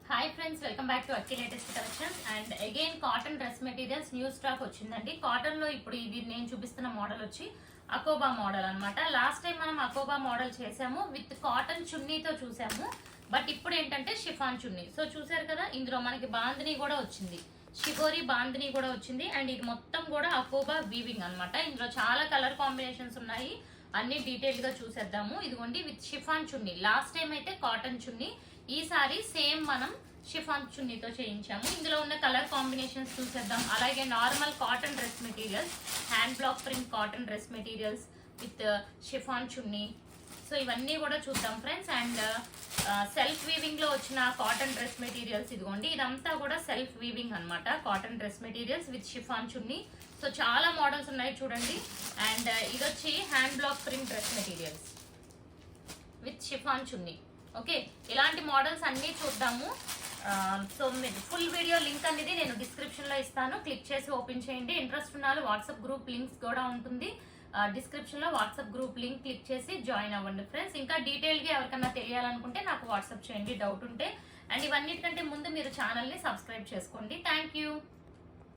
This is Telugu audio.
Hi friends, welcome back to Akki latest collections. And again cotton dress materials new stock వచ్చిందండి. కాటన్ లో ఇప్పుడు ఇది నేను చూపిస్తున్న మోడల్ వచ్చి అకోబా మోడల్ అన్నమాట. లాస్ట్ టైం మనం అకోబా మోడల్ చేసాము విత్ కాటన్ చున్నీతో చూసాము. బట్ ఇప్పుడు ఏంటంటే షిఫాన్ చున్నీ. సో చూసారు కదా, ఇందులో మనకి బాందిని కూడా వచ్చింది, షిబోరి బాందిని కూడా వచ్చింది. అండ్ ఇది మొత్తం కూడా అకోబా వీవింగ్ అన్నమాట. ఇందులో చాలా కలర్ కాంబినేషన్స్ ఉన్నాయి, అన్ని డీటెయిల్ గా చూసేద్దాము. ఇదిగోండి with chiffon chunni. Last time అయితే కాటన్ చున్నీ, ఈసారి సేమ్ మనం షిఫాన్ చున్నీతో చేయించాము. ఇందులో ఉన్న కలర్ కాంబినేషన్స్ చూసేద్దాం. అలాగే normal cotton dress materials, hand black print cotton dress materials with chiffon chunni. So ఇవన్నీ కూడా చూద్దాం ఫ్రెండ్స్. అండ్ సెల్ఫ్ వీవింగ్ లో వచ్చిన కాటన్ డ్రెస్ మెటీరియల్స్ ఇదిగోండి, ఇదంతా కూడా సెల్ఫ్ వీవింగ్ అన్నమాట. Cotton dress materials with chiffon chunni. So చాలా మోడల్స్ ఉన్నాయి చూడండి. అండ్ ఇది వచ్చి hand black print dress materials with chiffon chunni. Okay, ఇలాంటి మోడల్స్ అన్ని చూద్దాము. సో మీరు ఫుల్ వీడియో లింక్ అనేది నేను డిస్క్రిప్షన్ లో ఇస్తాను, క్లిక్ చేసి ఓపెన్ చేయండి. ఇంట్రెస్ట్ ఉన్న వాట్సాప్ గ్రూప్ లింక్స్ కూడా ఉంటుంది డిస్క్రిప్షన్ లో. వాట్సాప్ గ్రూప్ లింక్ క్లిక్ చేసి జాయిన్ అవ్వండి ఫ్రెండ్స్. ఇంకా డీటెయిల్ గా ఎవరికన్నా తెలియాలనుకుంటే నాకు వాట్సాప్ చేయండి డౌట్ ఉంటే. అండ్ ఇవన్నిటికంటే ముందు మీరు ఛానల్ ని సబ్స్క్రైబ్ చేసుకోండి. Thank you.